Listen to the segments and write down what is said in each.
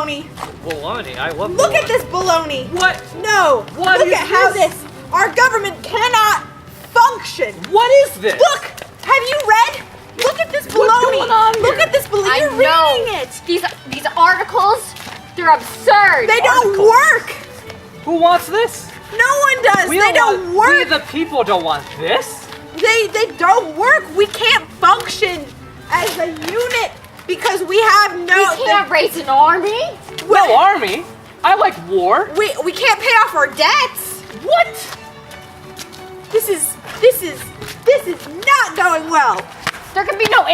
baloney. Baloney? I love Look baloney. at this baloney. What? No. What Look is at how this? our government cannot function. What is this? Look. Have you read? Look at this baloney. What's going on here? Look at this baloney. You're reading it. These articles, they're absurd. They don't work. Who wants this? No one does. They don't work. We the people don't want this. They don't work. We can't function as a unit because we have no. We can't raise an army. No army. I like war. We can't pay off our debts. What? This is not going well. There can be no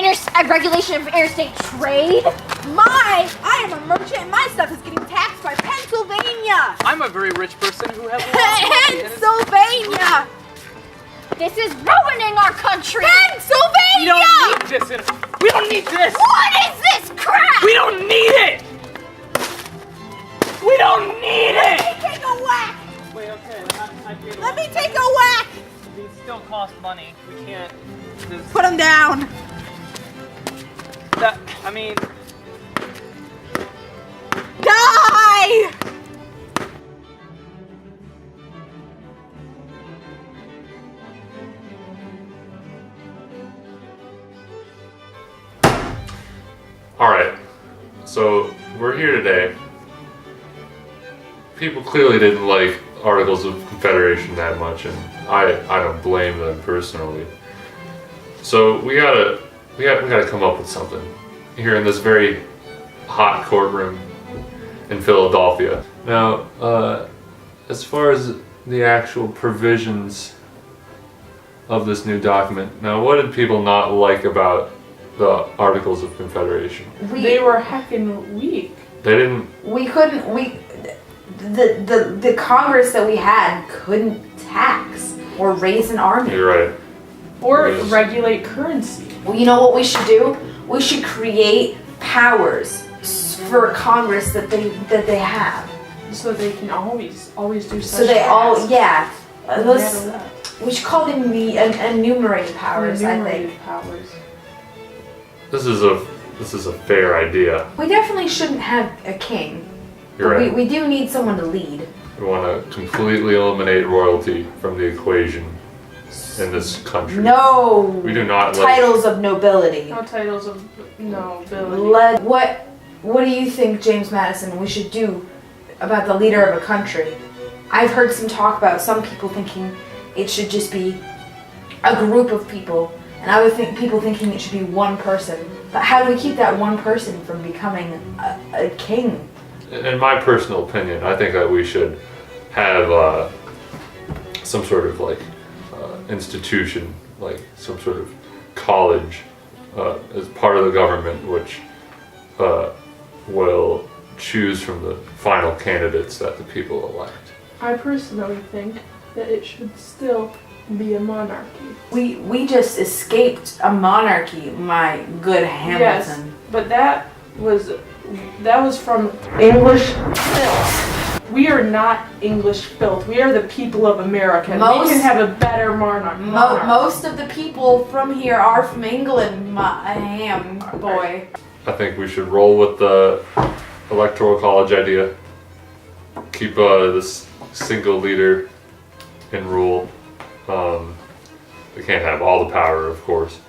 regulation of interstate trade. I am a merchant and my stuff is getting taxed by Pennsylvania. I'm a very rich person who has a lot of money. Pennsylvania. This is ruining our country. Pennsylvania. We don't need this. We don't need this. What is this crap? We don't need it. We don't need it. Let me take a whack. Wait, okay. I paid Let me take a whack. These still cost money. We can't. Put them down. I mean. Die. All right, so we're here today. People clearly didn't like Articles of Confederation that much, and I don't blame them personally. So we gotta come up with something here in this very hot courtroom in Philadelphia. Now, as far as the actual provisions of this new document, now what did people not like about the Articles of Confederation? They were heckin' weak. They didn't. The Congress that we had couldn't tax or raise an army. You're right. Or Yes. regulate currency. Well, you know what we should do? We should create powers for Congress that they have. So they can always do such So they all, tasks. yeah. No Let's, matter what. we should call them the enumerated powers, I Enumerated think. powers. This is a fair idea. We definitely shouldn't have a king. You're But right. we do need someone to lead. We want to completely eliminate royalty from the equation in this country. No We do not titles of nobility. No titles of nobility. What do you think, James Madison, we should do about the leader of a country? I've heard some talk about some people thinking it should just be a group of people, and I would think people thinking it should be one person. But how do we keep that one person from becoming a king? In my personal opinion, I think that we should have some sort of institution, like some sort of college as part of the government, which will choose from the final candidates that the people elect. I personally think that it should still be a monarchy. We just escaped a monarchy, my good Hamilton. Yes, but that was from English filth. We are not English filth. We are the people of America. We can have a better monarchy. Most of the people from here are from England, my ham boy. I think we should roll with the electoral college idea. Keep this single leader in rule. They can't have all the power, of course.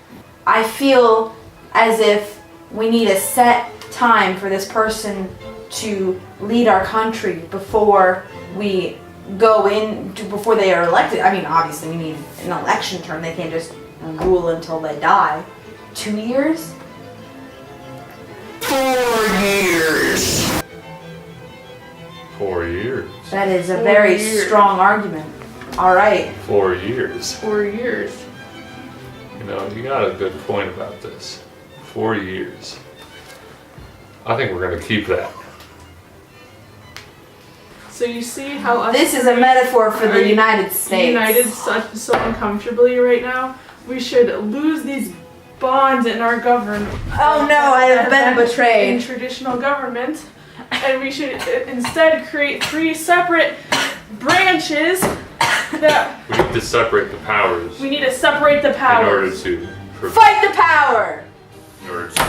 I feel as if we need a set time for this person to lead our country before we before they are elected. I mean, obviously we need an election term. They can't just rule until they die. 2 years? 4 years. That is a 4 very years. strong argument. All right. 4 years. 4 years. You know, you got a good point about this. 4 years. I think we're going to keep that. So you see how us This is a metaphor for the United States. united so uncomfortably right now. We should lose these bonds in our government. Oh no, I have been in betrayed. traditional government, and we should instead create 3 separate branches that We need to separate the powers we need to separate the in order powers. to Fight the power! in order to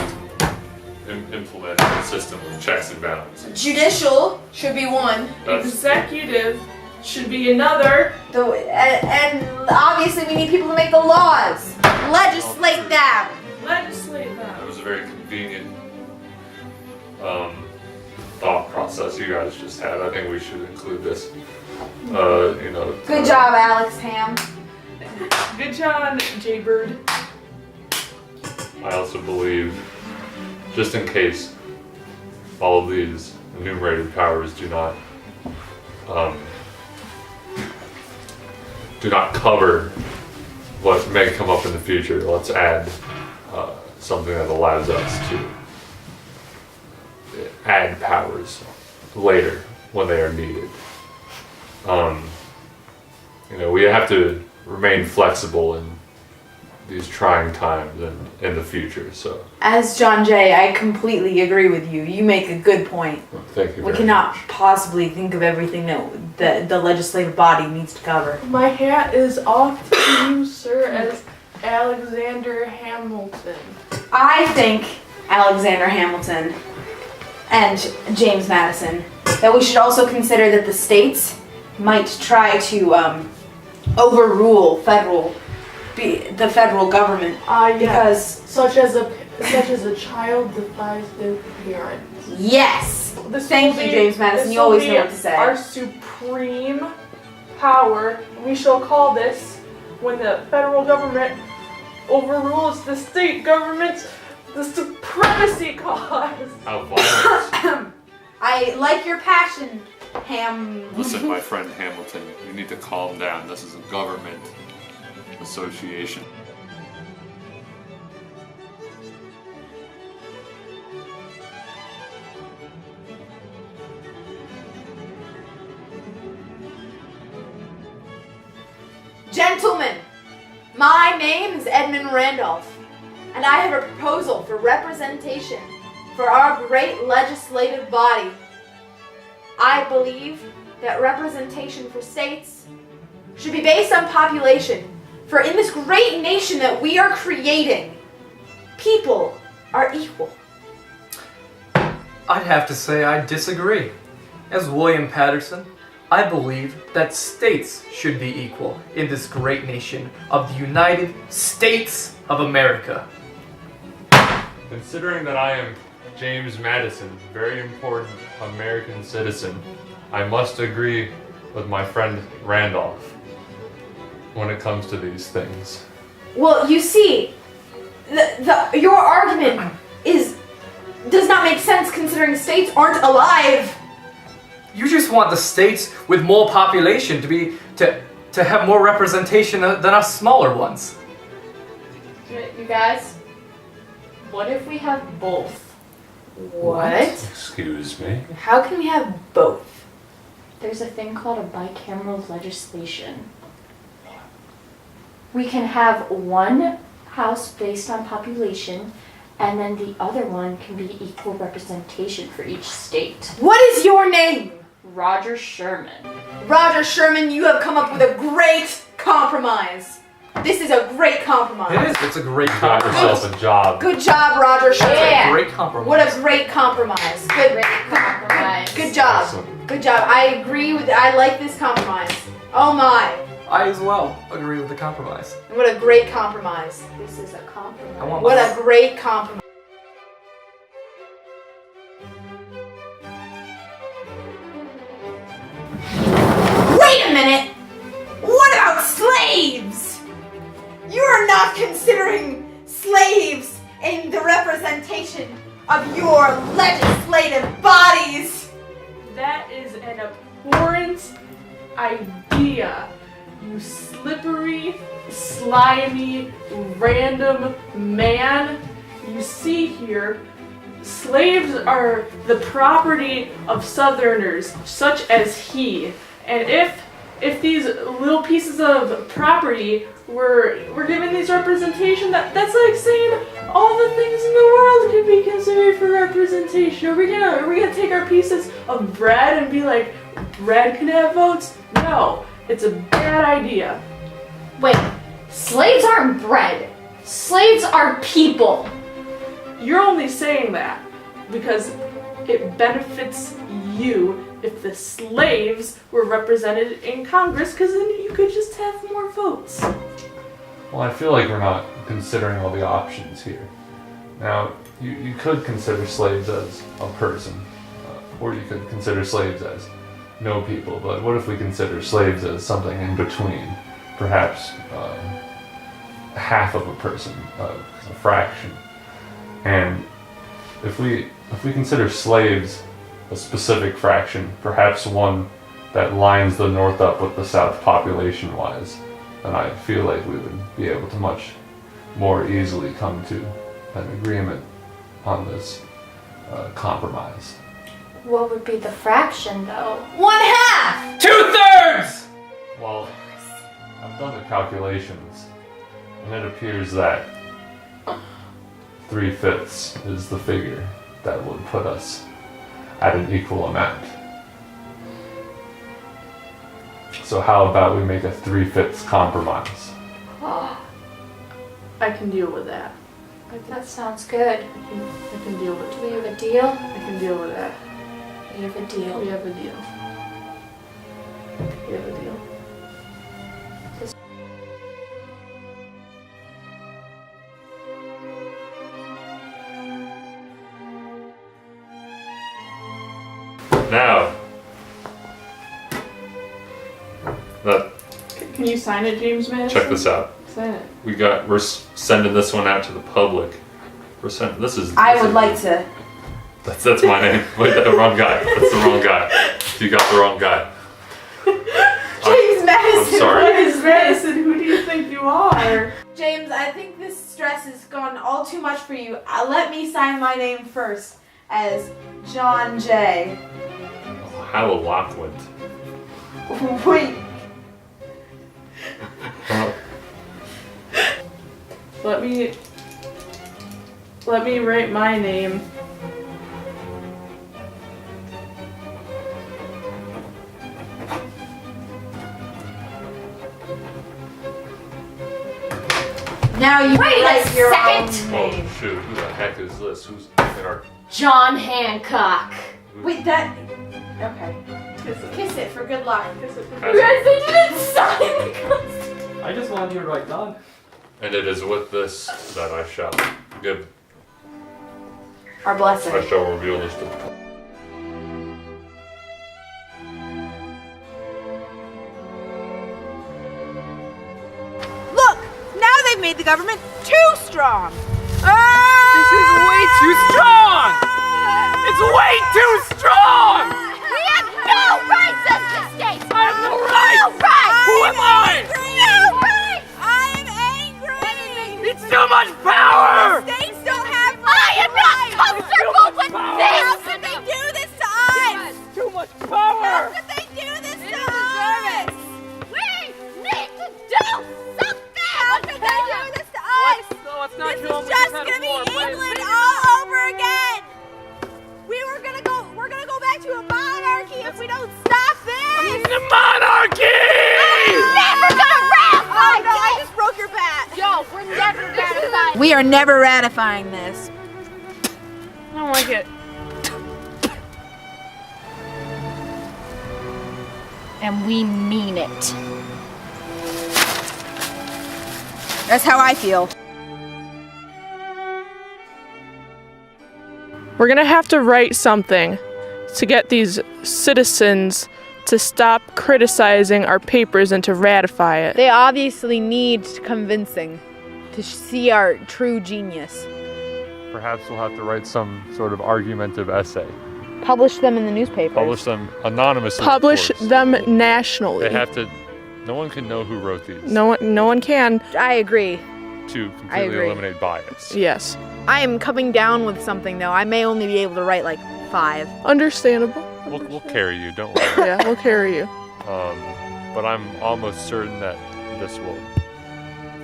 implement a system of checks and balances. Judicial should be one. That's, Executive should be another. And obviously we need people to make the laws. Legislate them. Legislate that them. was a very convenient thought process you guys just had. I think we should include this. Good job, Alex Ham. Good job, Jaybird. I also believe, just in case all of these enumerated powers do not cover what may come up in the future, let's add something that allows us to add powers later when they are needed. We have to remain flexible in these trying times and in the future. So, As John Jay, I completely agree with you. You make a good point. thank you. We very cannot much. possibly think of everything that the legislative body needs to cover. My hat is off to you, sir, as Alexander Hamilton. I think, Alexander Hamilton and James Madison, that we should also consider that the states might try to overrule the federal government. Yes. Because, Such as a child defies their parents. yes! This Thank will you, be- James Madison. this You will always be know what to say. Our supreme power. We shall call this, when the federal government overrules the state governments, the supremacy clause. How violent. I like your passion, Ham. Listen, my friend Hamilton, you need to calm down. This is a government association. Gentlemen, my name is Edmund Randolph, and I have a proposal for representation for our great legislative body. I believe that representation for states should be based on population, for in this great nation that we are creating, people are equal. I'd have to say I disagree. As William Patterson, I believe that states should be equal in this great nation of the United States of America. Considering that I am James Madison, very important American citizen, I must agree with my friend Randolph when it comes to these things. Well, you see, your argument does not make sense considering states aren't alive. You just want the states with more population to have more representation than us smaller ones. You guys, what if we have both? What? Excuse me? How can we have both? There's a thing called a bicameral legislation. We can have one house based on population, and then the other one can be equal representation for each state. What is your name? Roger Sherman. Roger Sherman, you have come up with a great compromise. This is a great compromise. It is. It's a great You got compromise. yourself a job. Good job, Roger Sherman. Yeah. Great compromise. What a great compromise. Good, Great compromise. good job. Excellent. Good job. I agree with. I like this compromise. Oh my! I as well agree with the compromise. What a great compromise. This is a compromise. I want What a great compromise. Wait a minute! What about slaves? You are not considering slaves in the representation of your legislative bodies. That is an abhorrent idea. You slippery, slimy, random man. You see here, slaves are the property of Southerners, such as he. And if these little pieces of property were given these representation, that's like saying all the things in the world can be considered for representation. Are we gonna take our pieces of bread and be like, bread can have votes? No, it's a bad idea. Wait, slaves aren't bread. Slaves are people. You're only saying that. because it benefits you if the slaves were represented in Congress, because then you could just have more votes. Well, I feel like we're not considering all the options here. Now, you could consider slaves as a person, or you could consider slaves as no people, but what if we consider slaves as something in between? Perhaps half of a person, a fraction. And if we consider slaves a specific fraction, perhaps one that lines the North up with the South population-wise, then I feel like we would be able to much more easily come to an agreement on this compromise. What would be the fraction, though? 1/2! 2/3! Well, I've done the calculations, and it appears that 3/5 is the figure that would put us at an equal amount. So how about we make a 3/5 compromise? Oh, I can deal with that. that sounds good. I can deal with Do we have a deal? I can deal with that. We have a deal. We have a deal. We have a deal. Now, Can you sign it, James Madison? check this out. Sign it. We're sending this one out to the public. This is. I would like to. That's my name. Wait, the wrong guy. That's the wrong guy. You got the wrong guy. James Madison! I'm sorry. James Madison, who do you think you are? James, I think this stress has gone all too much for you. Let me sign my name first as John J. How eloquent. Wait. Let me write my name. Now you Wait a write your second. own Oh name. shoot! Who the heck is this? Who's in our? John Hancock. Wait, that. Okay. Kiss it. Kiss it for good luck. Kiss it. That's You guys, they didn't sign the Constitution. I just wanted you to write down. And it is with this that I shall give. Our blessing. I shall reveal this to the public. Look, now they've made the government too strong. This is way too strong! It's way too strong! We have no rights as the states. I have no rights! No rights. Who am I? No rights. I'm angry. It's too much power! States don't have I am not comfortable with How this. could they do this to us? Too much How power! could they do this to us? We need to do something. How could they do this to us? No, it's not This killing is me. just gonna be England all over again. We're gonna go back to a monarchy if we don't stop this. The monarchy! Never gonna ratify Oh no, I just broke your bat. Yo, we're never ratifying. We are never ratifying this. I don't like it. And we mean it. That's how I feel. We're gonna have to write something to get these citizens to stop criticizing our papers and to ratify it. They obviously need convincing to see our true genius. Perhaps we'll have to write some sort of argumentative essay. Publish them in the newspapers. Publish them anonymously. of Publish course. them nationally. They have to. No one can know who wrote these. No one can. I agree. To I completely agree. eliminate bias. Yes. I am coming down with something though. I may only be able to write like 5. Understandable. We'll carry you. Don't worry. Yeah, we'll carry you. But I'm almost certain that this will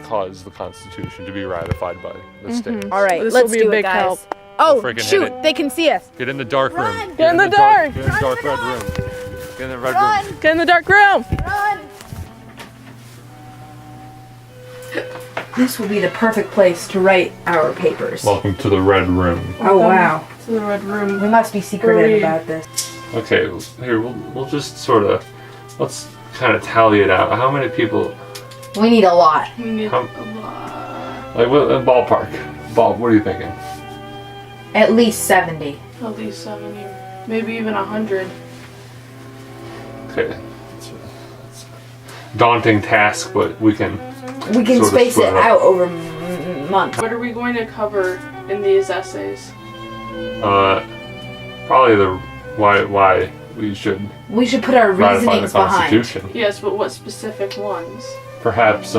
cause the Constitution to be ratified by the states. All right, This let's will be do a big it, guys. help. Oh, Freaking hit shoot! it. They can see us. Get in the dark room. Get in the dark. Get in the dark red room. Get in the red room. Get in the dark room. This will be the perfect place to write our papers. Welcome to the red room. Oh wow. to the Red Room. We must be secretive about this. Okay, here we'll just sort of let's kind of tally it out. How many people? We need a lot. We need How- a lot. Like what ballpark? What are you thinking? At least 70. At least 70. Maybe even 100. Okay, it's a daunting task, but we can. We can Sort of space split it it up. out over months. What are we going to cover in these essays? Probably the why we should We should put our ratify the reasonings behind. Constitution. Yes, but what specific ones? Perhaps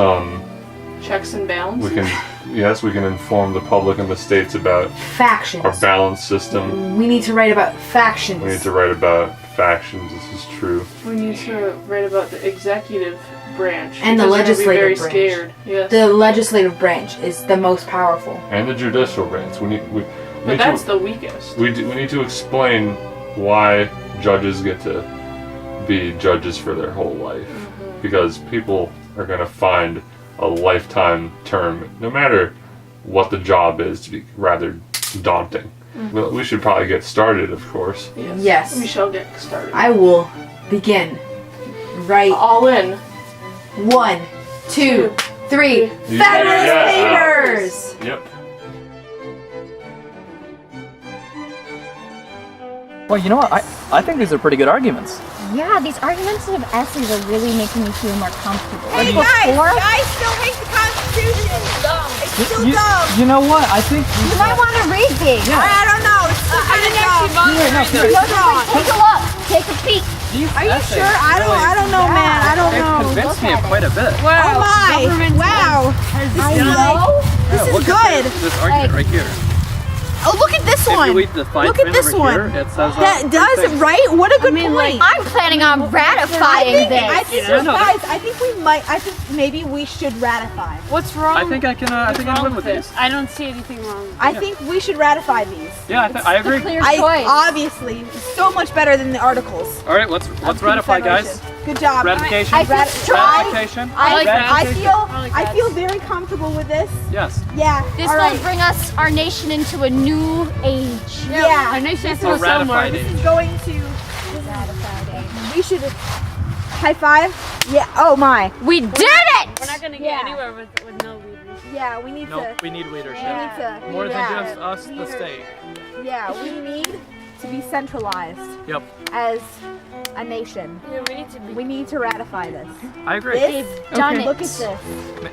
Checks and balances? we can inform the public and the states about Factions. our balance system. We need to write about factions. We need to write about factions. This is true. We need to write about the executive branch. And the because they're gonna be legislative branch. very scared. Yes. The legislative branch is the most powerful. And the judicial branch. We but need that's to, the weakest. we need to explain why judges get to be judges for their whole life. Mm-hmm. Because people are going to find a lifetime term, no matter what the job is, to be rather daunting. Well, we should probably get started, of course. Yes. We shall get started. I will begin. Right. All in. 1, 2, 3. You- Federalist yeah. Papers! Yep. Well, you know what? I think these are pretty good arguments. Yeah, these argumentative essays are really making me feel more comfortable. Hey guys still hate the Constitution. It's still dumb. You know what? I think You might want to read these. I don't know. It's still kind of dumb. Take a look. Take a peek. these Are you essays sure? I don't know, man. I don't They've know. convinced me quite a bit. Oh my! Wow! I know. This is look good. at this argument right here. Oh, look at this If one. you read the fine Look at print this over one. here, it says, That does it right. What a good point. I'm planning on ratifying I this. think Yeah, no, guys, I think we might. I think maybe we should ratify. What's wrong? I think I can live with these. I don't see anything wrong. I think we should ratify these. Yeah, I agree. Clear choice. Obviously so much better than the articles. All right, let's of ratify, guys. Confederation. Good job. Ratification. I feel Ratification. I Ratification. feel very comfortable with this. Yes. Yeah. This all will right. bring us our nation into a new age. Yeah. Our nation This is is ratified This age. is going to. We should high five. Yeah. Oh my. We did it! We're not gonna get Yeah. anywhere with no leaders. Yeah. We need No, to. we need leadership. We need to. More than yeah. just us, the state. Yeah. We need to be centralized Yep, as a nation. Yeah, we need to be. We need to ratify this. I agree. This. Done it. Look at this.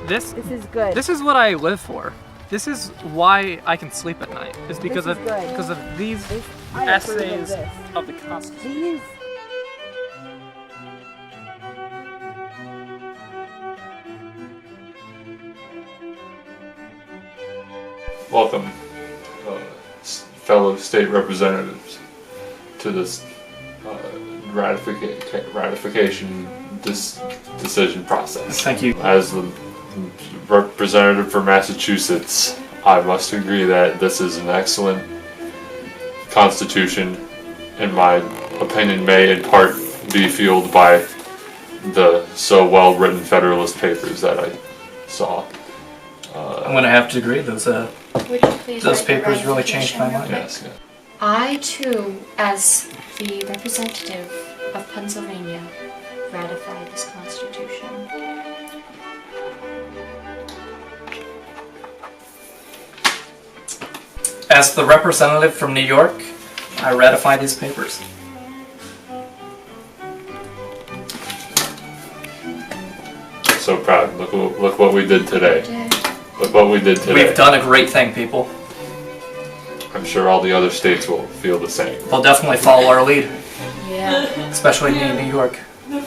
This This is good. this is what I live for. This is why I can sleep at night. Is because This of is good. because of these I approve of essays this. of the Constitution. These. Welcome, fellow state representatives, to this ratification decision process. Thank you. As the representative for Massachusetts, I must agree that this is an excellent constitution. In my opinion, may in part be fueled by the so well-written Federalist Papers that I saw. I'm gonna have to agree. Those papers really changed my mind. Yes. Yeah. I, too, as the representative of Pennsylvania, ratify this Constitution. As the representative from New York, I ratify these papers. So proud. Look what we did today. Look what we did today. We've done a great thing, people. I'm sure all the other states will feel the same. They'll definitely follow our lead, Yeah. especially me in New York. The